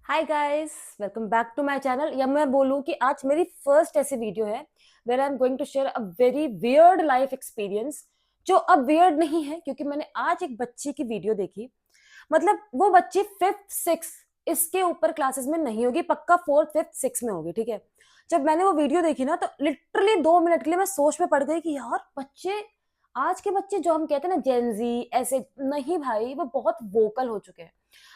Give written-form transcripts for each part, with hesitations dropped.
Hi guys, welcome back to my channel. या मैं बोलूं कि आज मेरी फर्स्ट ऐसी वीडियो है where I am going to share a very weird life experience, जो अब वियर्ड नहीं है क्योंकि मैंने आज एक बच्ची की वीडियो देखी। मतलब वो बच्ची फिफ्थ सिक्स, इसके ऊपर क्लासेस में नहीं होगी, पक्का फोर्थ फिफ्थ सिक्स में होगी। ठीक है, जब मैंने वो वीडियो देखी ना तो लिटरली 2 मिनट के लिए मैं सोच में पड़ गई कि यार बच्चे, आज के बच्चे जो हम कहते हैं ना जेनजी, ऐसे नहीं भाई, वो बहुत वोकल हो चुके हैं।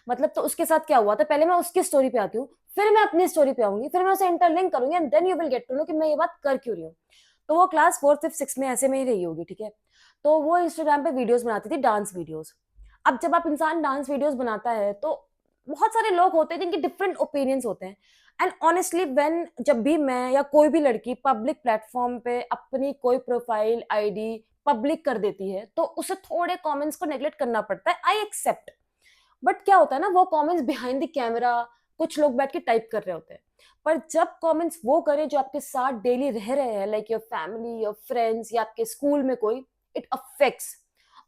मतलब तो उसके साथ क्या हुआ था, पहले मैं उसकी स्टोरी पे आती हूँ, फिर मैं अपनी स्टोरी पे आऊंगी, फिर मैं उसे इंटरलिंक करूंगी and then you will get to know कि मैं ये बात कर क्यों रही हूँ। तो वो क्लास फोर्थ फिफ्थ सिक्स में ऐसे में ही रही होगी। ठीक है, तो वो इंस्टाग्राम पे वीडियोस बनाती थी, डांस वीडियोस। अब जब आप इंसान डांस वीडियोस बनाता है तो बहुत सारे लोग होते हैं जिनके डिफरेंट ओपिनियंस होते हैं। एंड ऑनेस्टली व्हेन, जब भी मैं या कोई भी लड़की पब्लिक प्लेटफॉर्म पे अपनी कोई प्रोफाइल आईडी पब्लिक कर देती है तो उसे थोड़े कमेंट्स को नेग्लेक्ट करना पड़ता है, आई एक्सेप्ट। बट क्या होता है ना, वो कमेंट्स बिहाइंड द कैमरा कुछ लोग बैठ के टाइप कर रहे होते हैं। पर जब कमेंट्स वो करे जो आपके साथ डेली रह रहे हैं, like your family, your friends, या आपके स्कूल में कोई, इट अफेक्ट्स।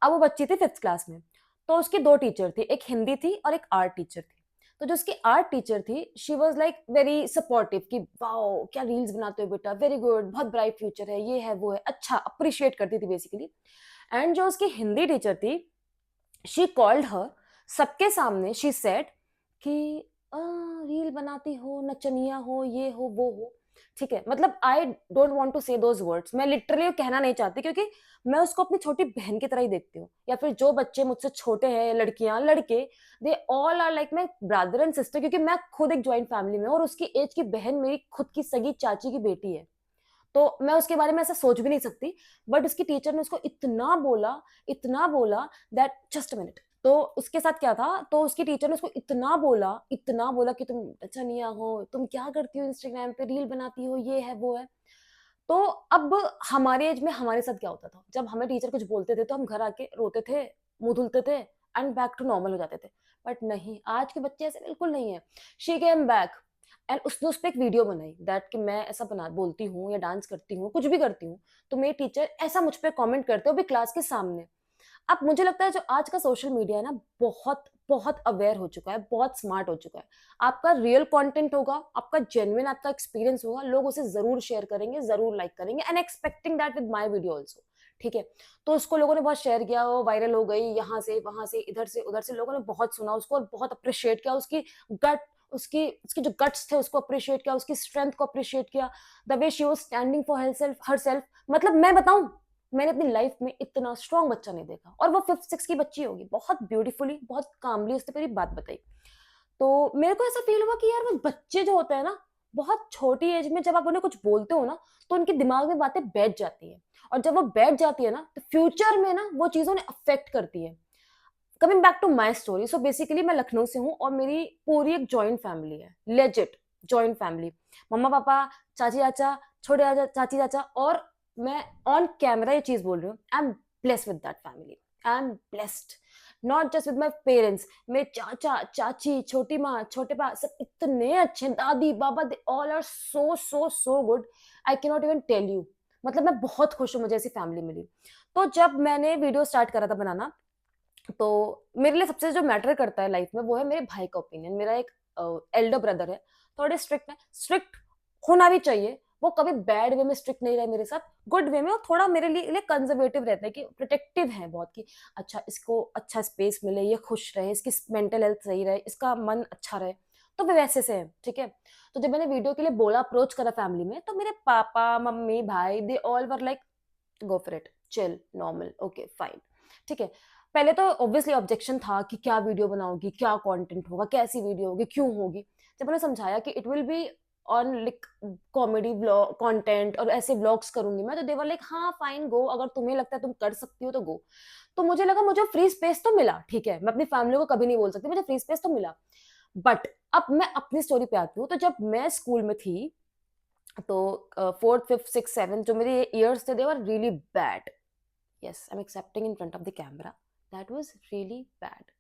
अब वो बच्ची थी फिफ्थ क्लास में, तो उसकी दो टीचर थी, एक हिंदी थी और एक आर्ट टीचर थी। तो जो उसकी आर्ट टीचर थी, she was like very supportive कि वाओ क्या रील्स बनाते हो बेटा, वेरी गुड, बहुत ब्राइट फ्यूचर है, ये है वो है, अच्छा अप्रिशिएट करती थी बेसिकली। एंड जो उसकी हिंदी टीचर थी, शी कॉल्ड हर, सबके सामने शी सेड कि रील बनाती हो, नचनिया हो, ये हो वो हो। ठीक है, मतलब आई डोंट वांट टू से दोज वर्ड्स, मैं लिटरली कहना नहीं चाहती क्योंकि मैं उसको अपनी छोटी बहन की तरह ही देखती हूँ, या फिर जो बच्चे मुझसे छोटे हैं, लड़कियां लड़के, they all are like my brother and sister, क्योंकि मैं खुद एक ज्वाइंट फैमिली में हूँ और उसकी एज की बहन मेरी खुद की सगी चाची की बेटी है। तो मैं उसके बारे में ऐसा सोच भी नहीं सकती। बट उसकी टीचर ने उसको इतना बोला दैट जस्ट मिनट। तो उसके साथ क्या था, तो उसकी टीचर ने उसको इतना बोला कि तुम अच्छा नहीं हो, तुम क्या करती हो, इंस्टाग्राम पे रील बनाती हो, ये है वो है। तो अब हमारे एज में हमारे साथ क्या होता था, जब हमें टीचर कुछ बोलते थे तो हम घर आके रोते थे, मुंह धुलते थे एंड बैक टू नॉर्मल हो जाते थे। बट नहीं, आज के बच्चे ऐसे बिल्कुल नहीं है। शी केम बैक एंड उसने उस पर एक वीडियो बनाई दैट कि मैं ऐसा बना बोलती हूँ या डांस करती हूँ, कुछ भी करती हूँ, तो मेरे टीचर ऐसा मुझ पर कमेंट करते हो भी क्लास के सामने। अब मुझे लगता है जो आज का सोशल मीडिया है ना, बहुत बहुत अवेयर हो चुका है, बहुत स्मार्ट हो चुका है। आपका रियल कंटेंट होगा, आपका जेन्युइन आपका एक्सपीरियंस होगा, लोग उसे जरूर शेयर करेंगे, जरूर लाइक करेंगे and expecting that with my video also. ठीक है, तो उसको लोगों ने बहुत शेयर किया, वो वायरल हो गई, यहाँ से वहां से इधर से उधर से, लोगों ने बहुत सुना उसको और बहुत अप्रिशिएट किया उसकी गट, उसकी उसके जो गट्स थे उसको अप्रिशिएट किया, उसकी स्ट्रेंथ को अप्रिशिएट किया, the way she was standing for her self. मतलब मैं बताऊं, मैंने अपनी लाइफ में इतना स्ट्रांग बच्चा नहीं देखा, और वो फिफ्थ सिक्स की बच्ची होगी, बहुत ब्यूटीफुली, बहुत कामली उसने मेरी बात बताई। तो मेरे को ऐसा फील हुआ कि यार वो बच्चे जो होते हैं ना, बहुत छोटी एज में जब आप उन्हें कुछ बोलते हो ना, तो उनके दिमाग में बातें बैठ जाती है, और जब वो बैठ जाती है ना तो फ्यूचर में ना वो चीजें उन्हें अफेक्ट करती है। Coming back to my story, so basically मैं लखनऊ से हूँ और मेरी पूरी एक जॉइंट फैमिली है, legit joint family. Mamma papa, चाची चाचा, छोटे चाची चाचा, और मैं ऑन कैमरा ये चीज बोल रही हूँ, I am blessed with that family. I am blessed not just with my parents, मेरे चाचा चाची, छोटी माँ, छोटे पा, सब इतने अच्छे, दादी बाबा, they all are so so so good, I can not even tell you. मतलब मैं बहुत खुश हूँ मुझे ऐसी फैमिली मिली। तो जब मैंने वीडियो स्टार्ट करा था बनाना, तो मेरे लिए सबसे जो मैटर करता है लाइफ में वो है मेरे भाई का ओपिनियन। मेरा एक एल्डर ब्रदर है, थोड़े स्ट्रिक्ट है, स्ट्रिक्ट होना भी चाहिए। वो कभी बैड वे में स्ट्रिक्ट नहीं रहे मेरे साथ, गुड वे में वो थोड़ा मेरे लिए कंजर्वेटिव रहता है, कि प्रोटेक्टिव है बहुत, कि अच्छा इसको अच्छा स्पेस मिले, ये खुश रहे, इसकी मेंटल हेल्थ सही रहे, इसका मन अच्छा रहे। तो वे वैसे से है। ठीक है, तो जब मैंने वीडियो के लिए बोला, अप्रोच करा फैमिली में, तो मेरे पापा मम्मी भाई, they all were like go for it, chill, normal, okay fine. ठीक है, पहले तो ऑब्वियसली ऑब्जेक्शन था कि क्या वीडियो बनाओगी, क्या कंटेंट होगा, कैसी वीडियो होगी, क्यों होगी। जब उन्हें समझाया कि it will be on like comedy vlog content और ऐसे व्लॉग्स करूंगी मैं, तो देवर लाइक हाँ फाइन गो, अगर तुम्हें लगता है तुम कर सकती हो तो गो। तो मुझे लगा मुझे फ्री स्पेस तो मिला। ठीक है, मैं अपनी फैमिली को कभी नहीं बोल सकती, मुझे फ्री स्पेस तो मिला। बट अब मैं अपनी स्टोरी पे आती हूँ। तो जब मैं स्कूल में थी, तो फोर्थ फिफ्थ सिक्स सेवन, जो मेरे ईयर्स थे, they were really bad. Yes, I am accepting in front of the camera, that was really bad.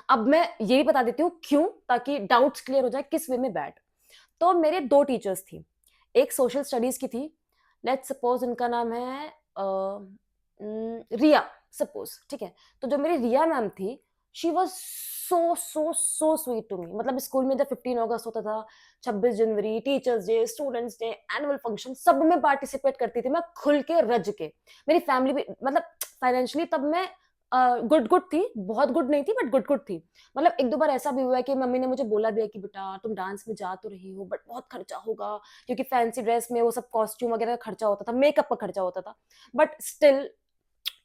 अब मैं ये भी बता देती हूँ क्यों, ताकि डाउट्स क्लियर हो जाए किस वे में बैड। तो मेरे दो टीचर्स थी, एक सोशल स्टडीज की थी, लेट्स सपोज उनका नाम है रिया, सपोज। ठीक है, तो जो मेरी रिया मैम थी, she was so sweet to me. मतलब स्कूल में जब 15 अगस्त होता था, 26 जनवरी, teachers day, students day, annual function, सब में पार्टिसिपेट करती थी मैं खुल के रज के। मेरी फैमिली भी मतलब फाइनेंशियली तब मैं गुड थी, बहुत गुड नहीं थी बट गुड थी। मतलब एक दो बार ऐसा भी हुआ है कि मम्मी ने मुझे बोला भी है कि बेटा तुम डांस में जा तो रही हो बट बहुत खर्चा होगा, क्योंकि फैंसी ड्रेस में वो सब कॉस्ट्यूम वगैरह का खर्चा होता था, मेकअप का खर्चा होता था। बट स्टिल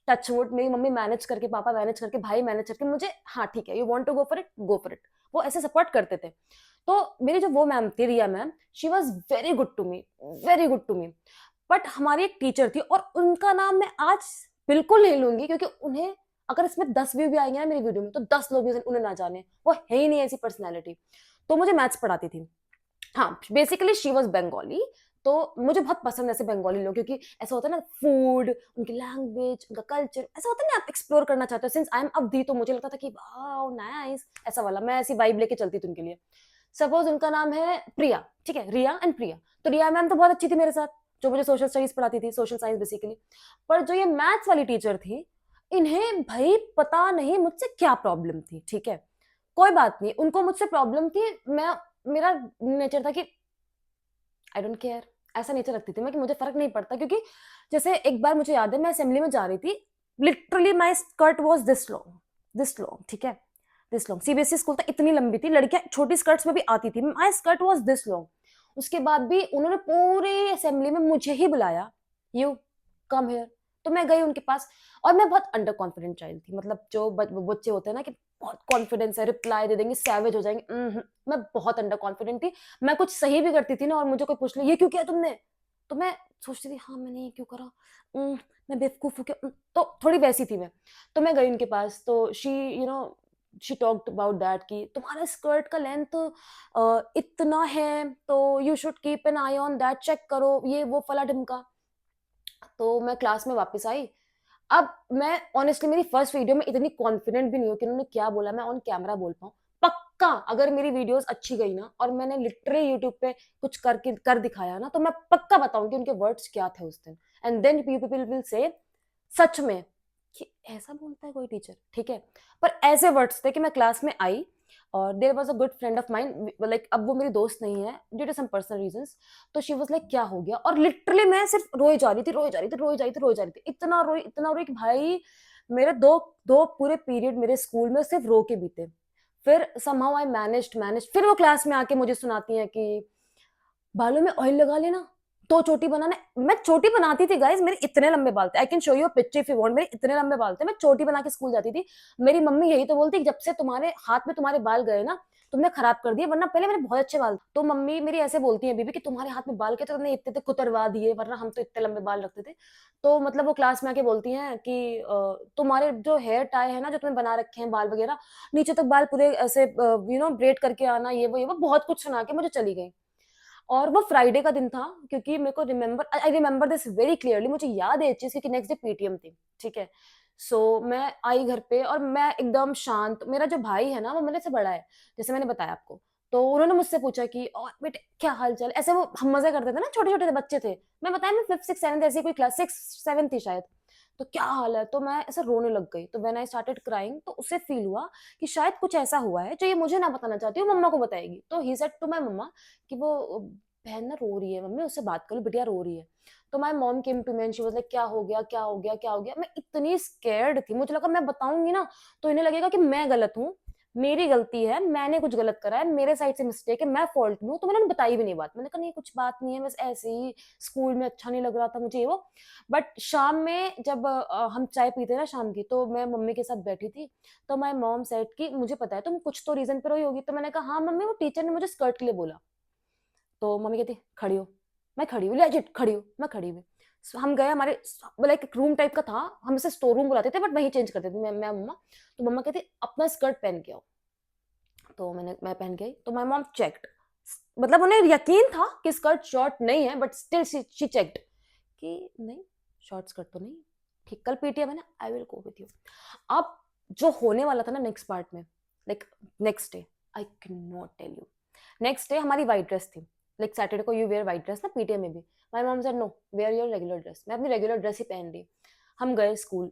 टचवुड मेरी मम्मी मैनेज करके, पापा मैनेज करके, भाई मैनेज करके मुझे, हाँ ठीक है, you want to go for it, go for it, वो ऐसे सपोर्ट करते थे। तो मेरी जो वो मैम थी, Riya ma'am, she was very good to me, very good to me. But हमारी एक टीचर थी और उनका नाम मैं आज बिल्कुल नहीं लूंगी, क्योंकि उन्हें, अगर इसमें 10 व्यू भी आएंगे ना मेरी वीडियो में, तो 10 लोग भी उन्हें ना जाने, वो है ही नहीं ऐसी पर्सनैलिटी। तो मुझे मैथ्स पढ़ाती थी। हाँ, बेसिकली शी वॉज बंगाली। तो मुझे बहुत पसंद है ऐसे बंगाली लोग, क्योंकि ऐसा होता है ना, फूड, उनकी लैंग्वेज, उनका कल्चर, ऐसा होता है ना, आप एक्सप्लोर करना चाहते हो। सिंस आई एम अवधी, तो मुझे लगता था कि वाओ नाइस, ऐसा वाला मैं ऐसी वाइब लेके चलती थी उनके लिए। सपोज उनका नाम है प्रिया, ठीक है, रिया एंड प्रिया। तो रिया मैम तो बहुत अच्छी थी मेरे साथ, जो मुझे सोशल स्टडीज पढ़ाती थी, सोशल साइंस बेसिकली। पर जो ये मैथ्स वाली टीचर थी, इन्हें भाई पता नहीं मुझसे क्या प्रॉब्लम थी, ठीक है। कोई बात नहीं, उनको मुझसे प्रॉब्लम थी। मैं, मेरा नेचर था कि आई डोंट केयर, ऐसा नेचर रखती थी मैं कि मुझे फर्क नहीं पड़ता। क्योंकि जैसे एक बार मुझे याद है, मैं असेंबली में जा रही थी, literally my skirt was this long, ठीक है, दिस लॉन्ग। सीबीएसई स्कूल था, इतनी लंबी थी, लड़कियां छोटी स्कर्ट्स में भी आती थी, माई स्कर्ट वॉज दिस लॉन्ग। उसके बाद भी उन्होंने पूरी असेंबली में मुझे ही बुलाया, यू कम हेयर। तो मैं गई उनके पास, और मैं बहुत अंडर कॉन्फिडेंट चाइल्ड थी। मतलब जो बच्चे होते हैं ना कि बहुत कॉन्फिडेंस है, रिप्लाई दे देंगे, सैवेज हो जाएंगे, मैं बहुत अंडर कॉन्फिडेंट थी। मैं कुछ सही भी करती थी ना, और मुझे कोई पूछ ले ये क्यों किया तुमने, तो मैं सोचती थी हाँ मैंने ये क्यों करा, मैं बेवकूफ हूँ क्या, तो थोड़ी वैसी थी मैं। तो मैं गई उनके पास, तो she you know she talked about that कि तुम्हारा स्कर्ट का लेंथ इतना है, तो you should keep an eye on that, check करो, ये वो फला ढिमका। तो मैं क्लास में वापस आई। अब मैं ऑनेस्टली मेरी फर्स्ट वीडियो में इतनी कॉन्फिडेंट भी नहीं हूँ कि उन्होंने क्या बोला मैं ऑन कैमरा बोल पाऊँ। पक्का अगर मेरी वीडियोस अच्छी गई ना, और मैंने लिटरली यूट्यूब पे कुछ करके कर दिखाया ना, तो मैं पक्का बताऊंगी उनके वर्ड्स क्या थे उस दिन। And then people will say सच में कि ऐसा बोलता है कोई टीचर, ठीक है। पर ऐसे वर्ड्स थे कि मैं क्लास में आई, और there was a good friend of mine, like अब वो मेरी दोस्त नहीं है due to some personal reasons. तो शी वाज लाइक क्या हो गया, और लिटरली मैं सिर्फ रोई जा रही थी, रोई जा रही थी, रोई जा रही थी, रोई जा रही थी, इतना रोई कि भाई मेरे दो दो पूरे पीरियड मेरे स्कूल में सिर्फ रो के बीते। फिर समहाउ आई मैनेज्ड। फिर वो क्लास में आके मुझे सुनाती हैं कि बालों में ऑयल लगा लेना, तो चोटी बनाने। मैं चोटी बनाती थी गाइस, मेरे इतने लंबे बाल थे, I can show you a picture if you want, मेरे इतने लंबे बाल थे, मैं चोटी बना के स्कूल जाती थी। मेरी मम्मी यही तो बोलती जब से तुम्हारे हाथ में तुम्हारे बाल गए ना, तुमने खराब कर दिए, वरना पहले मेरे बहुत अच्छे बाल थे। तो मम्मी मेरी ऐसे बोलती है बीबी कि तुम्हारे हाथ में बाल के तो तुमने इतने कुतरवा दिए, वरना हम तो इतने लंबे बाल रखते थे। तो मतलब वो क्लास में आके बोलती हैं कि तुम्हारे जो हेयर टाई है ना, जो तुम्हें बना रखे हैं बाल वगैरह, नीचे तक बाल पूरे ऐसे ब्रेड करके आना, ये वो बहुत कुछ सुना के मुझे चली गई। और वो फ्राइडे का दिन था, क्योंकि मेरे को remember, I remember this very clearly, मुझे याद है ये चीज, क्योंकि नेक्स्ट डे पीटीएम थी, ठीक है। सो मैं आई घर पे, और मैं एकदम शांत, मेरा जो भाई है ना वो मेरे से बड़ा है, जैसे मैंने बताया आपको। तो उन्होंने मुझसे पूछा कि और बेटे क्या हाल चाल, ऐसे वो हम मजे करते थे ना, छोटे छोटे बच्चे थे। मैं बताया मैं 5th 6th 7th ऐसी कोई क्लास, 6th 7th थी शायद। तो क्या हाल है, तो मैं ऐसे रोने लग गई। तो व्हेन आई स्टार्टेड क्राइंग, तो उसे फील हुआ कि शायद कुछ ऐसा हुआ है जो ये मुझे ना बताना चाहती है, वो मम्मा को बताएगी। तो ही सेड टू माय मम्मा कि वो बहन ना रो रही है, मम्मी उससे बात करो, बिटिया रो रही है। तो my mom came to me and she was like क्या हो गया, क्या हो गया, क्या हो गया। मैं इतनी स्कैर्ड थी, मुझे लगा मैं बताऊंगी ना तो इन्हें लगेगा कि मैं गलत हूँ, मेरी गलती है, मैंने कुछ गलत करा है, मेरे साइड से मिस्टेक है, मैं फॉल्ट में हूँ। तो मैंने उन्हें बताई भी नहीं बात, मैंने कहा नहीं कुछ बात नहीं है, बस ऐसे ही स्कूल में अच्छा नहीं लग रहा था मुझे ये वो। बट शाम में जब हम चाय पीते ना शाम की, तो मैं मम्मी के साथ बैठी थी। तो माय मॉम सेड कि मुझे पता है तुम कुछ तो रीजन पे रोई होगी। तो मैंने कहा हाँ मम्मी, वो टीचर ने मुझे स्कर्ट के लिए बोला। तो मम्मी कहती खड़ी हो। मैं खड़ी हूँ, लेजिट खड़ी हूँ, मैं खड़ी हुई। हम गए, हमारे लाइक एक रूम टाइप का था, हम इसे स्टोर रूम बुलाते थे बट वहीं चेंज करते थे मैं मम्मा। तो मम्मा कहती अपना स्कर्ट पहन के आओ। तो मैं पहन गई, तो माय मॉम चेक्ड, मतलब उन्हें यकीन था कि स्कर्ट शॉर्ट नहीं है, बट स्टिल शी चेक्ड कि नहीं, शॉर्ट स्कर्ट तो नहीं। ठीक, कल पीटीएम है ना, I will go with you. अब जो होने वाला था ना नेक्स्ट पार्ट में, like next day, I can not tell you. Next day हमारी वाइट ड्रेस थी, लाइक सैटरडे को यू वेयर वाइट ड्रेस ना पीटीएम में भी। My mom said no, wear your regular dress. मैं अपनी रेगुलर ड्रेस ही पहन ली। हम गए स्कूल।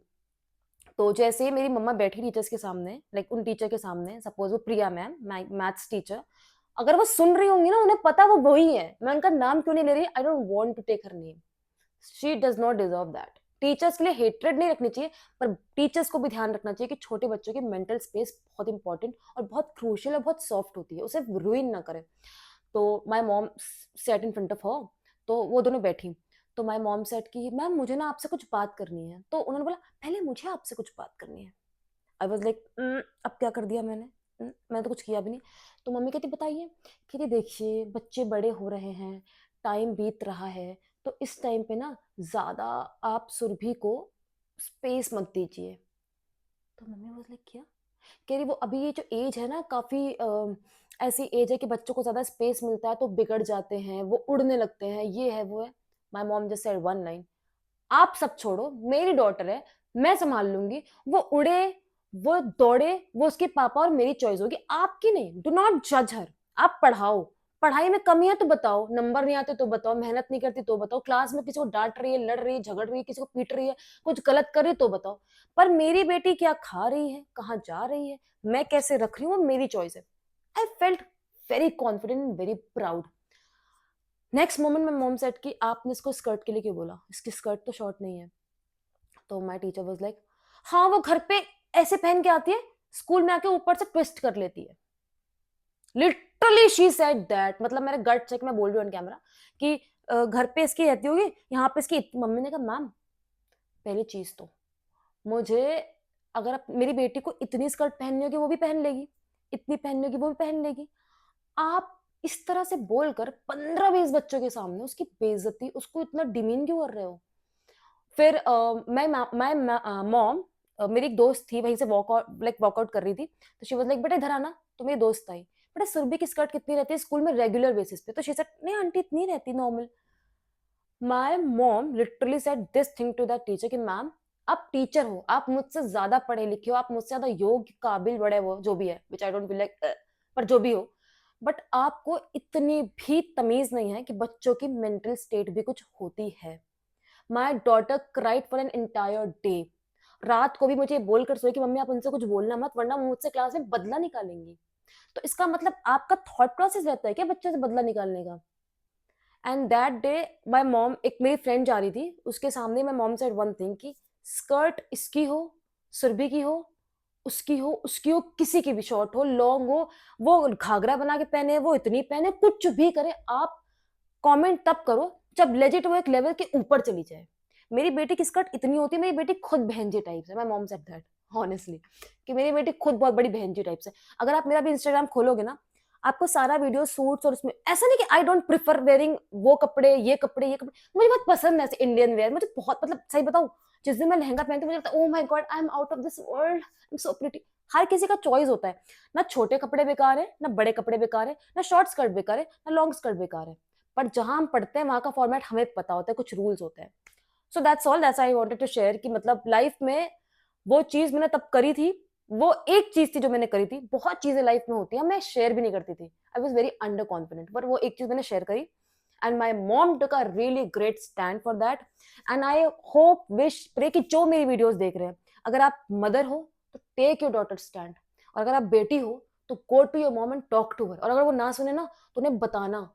तो जैसे ही मेरी मम्मा बैठी टीचर्स के सामने, लाइक उन टीचर के सामने, सपोज वो प्रिया मैम, मैथ्स टीचर, अगर वो सुन रही होंगी ना, उन्हें पता वो वही है, मैं उनका नाम क्यों नहीं ले रही, I don't want to take her name, she does not deserve that. Teachers के लिए हेट्रेड नहीं रखनी चाहिए, पर टीचर्स को भी ध्यान रखना चाहिए कि छोटे बच्चों की मेंटल स्पेस बहुत इंपॉर्टेंट और बहुत क्रूशियल और बहुत सॉफ्ट होती है, उसे रूइन ना करें। तो my mom set in front of her, तो वो दोनों बैठी, तो माई मॉम सेट कि मैम मुझे ना आपसे कुछ बात करनी है, तो उन्होंने बोला पहले मुझे आपसे कुछ बात करनी है। आई वॉज लाइक अब क्या कर दिया मैंने, मैंने तो कुछ किया भी नहीं। तो मम्मी कहती बताइए। कहती देखिए बच्चे बड़े हो रहे हैं, टाइम बीत रहा है, तो इस टाइम पे ना ज्यादा आप सुरभि को स्पेस मत दीजिए। तो मम्मी वाज लाइक क्या? कह रही वो अभी ये जो एज है ना, काफी ऐसी एज है कि बच्चों को ज्यादा स्पेस मिलता है तो बिगड़ जाते हैं, वो उड़ने लगते हैं, ये है वो है। My mom just said one line, आप सब छोड़ो, मेरी डॉटर है, मैं संभाल लूंगी, वो उड़े, वो दौड़े, वो उसके पापा और मेरी चॉइस होगी, आपकी नहीं। डू नॉट जज हर। आप पढ़ाओ, पढ़ाई में कमी है तो बताओ, नंबर नहीं आते तो बताओ, मेहनत नहीं करती तो बताओ, क्लास में किसी को डांट रही है, लड़ रही है, झगड़ रही है, किसी को पीट रही है, कुछ गलत कर रही है तो बताओ, पर मेरी बेटी क्या खा रही है, कहाँ जा रही है, मैं कैसे रख रही हूँ, वो मेरी चॉइस है। I felt very confident and very proud. Next moment में मॉम सेड कि आपने इसको स्कर्ट के लिए क्यों बोला, इसकी स्कर्ट तो शॉर्ट नहीं है। तो माय टीचर वाज लाइक हाँ वो घर पे ऐसे पहन के आती है, स्कूल में आके ऊपर से ट्विस्ट कर लेती है। लिटरली शी सेड दैट, मतलब मेरे गट चेक में बोल रही हूँ ऑन कैमरा कि घर पे इसकी रहती होगी, यहाँ पे इसकी। मम्मी ने कहा मैम पहली चीज तो मुझे, अगर मेरी बेटी को इतनी स्कर्ट पहननी होगी वो भी पहन लेगी, इतनी पहननी होगी वो भी पहन लेगी, आप इस तरह से बोलकर 15-20 बच्चों के सामने उसकी बेइज्जती, उसको इतना डिमीन क्यों कर रहे हो। फिर मैं मॉम, मेरी एक दोस्त थी वहीं से वॉकआउट कर रही थी, तो शी वाज लाइक बेटा इधर आना, तो मेरी दोस्त आई, बेटा सुरभि की स्कर्ट कितनी रहती है स्कूल में रेगुलर बेसिस पे, तो शी सेड नहीं आंटी इतनी रहती normal. My mom literally said this thing to that teacher कि मैम आप टीचर हो, आप मुझसे ज्यादा पढ़े लिखे हो, आप मुझसे ज्यादा योग्य काबिल बड़े, वो जो भी है विच आई डोंट फील लाइक, पर जो भी हो, बट आपको इतनी भी तमीज नहीं है कि बच्चों की मेंटल स्टेट भी कुछ होती है। My daughter cried for an entire day, रात को भी मुझे बोलकर सोई कि मम्मी आप उनसे कुछ बोलना मत वरना वो मुझसे क्लास में बदला निकालेंगी। तो इसका मतलब आपका थॉट प्रोसेस रहता है क्या बच्चे से बदला निकालने का। And that day my mom, एक मेरी फ्रेंड जा रही थी, उसके सामने my mom said one thing कि स्कर्ट इसकी हो, सुरभि की हो, उसकी हो, उसकी हो, किसी की भी, शॉर्ट हो लॉन्ग हो, वो घाघरा बना के पहने, वो इतनी पहने, कुछ भी करे, आप कमेंट तब करो जब लेजिट वो एक लेवल के ऊपर चली जाए। मेरी बेटी की स्कर्ट इतनी होती है, मेरी बेटी खुद बहनजी टाइप है, my mom said that honestly, कि मेरी बेटी खुद बहुत बड़ी बहनजी टाइप से। अगर आप मेरा भी इंस्टाग्राम खोलोगे ना, आपको सारा वीडियो सूट्स, और उसमें ऐसा नहीं कि आई डोंट प्रिफर वेयरिंग वो कपड़े, ये कपड़े, ये कपड़े, मुझे बहुत पसंद है ऐसे इंडियन वेयर, मुझे बहुत, मतलब सही बताऊं, जिस दिन मैं लहंगा पहनती हूँ मुझे लगता है oh my God I am out of this world, I am so pretty. हर किसी का चॉइस होता है, ना छोटे कपड़े बेकार है, ना बड़े कपड़े बेकार है, ना शॉर्ट स्कर्ट बेकार है, ना लॉन्ग स्कर्ट बेकार है, पर जहां हम पढ़ते हैं वहां का फॉर्मेट हमें पता होता है, कुछ रूल्स होते हैं। So that's all, that's I wanted to share कि मतलब लाइफ में वो चीज मैंने तब करी थी, वो एक चीज थी जो मैंने करी थी, बहुत चीजें लाइफ में होती है मैं शेयर भी नहीं करती थी, I was very under confident, पर वो एक चीज मैंने शेयर करी and my mom took a really great stand for that. And I hope wish pray कि जो मेरी वीडियोस देख रहे हैं, अगर आप मदर हो तो टेक योर डॉटर स्टैंड, और अगर आप बेटी हो तो go to your mom and talk to her, और अगर वो ना सुने ना तो उन्हें बताना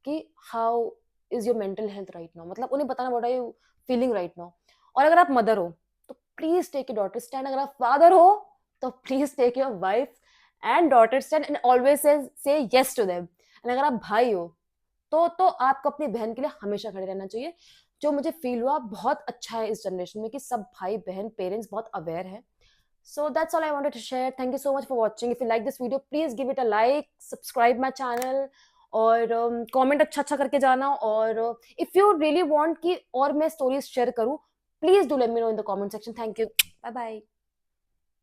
कि how is your mental health right now, मतलब उन्हें बताना what are you feeling right now. और अगर आप मदर हो तो please take your daughter stand, अगर आप फादर हो तो please take your wife and daughter stand and always say yes to them. And अगर आप भाई हो तो आपको अपनी बहन के लिए हमेशा खड़े रहना चाहिए। जो मुझे फील हुआ बहुत अच्छा है इस जनरेशन में कि सब भाई बहन पेरेंट्स बहुत अवेयर है। So that's all I wanted to share. Thank you so much for watching. If you like this video, please give it a like, subscribe my channel, और comment अच्छा अच्छा करके जाना। और if you really want कि और मैं stories share करूँ, please do let me know in the comment section. Thank you. Bye bye.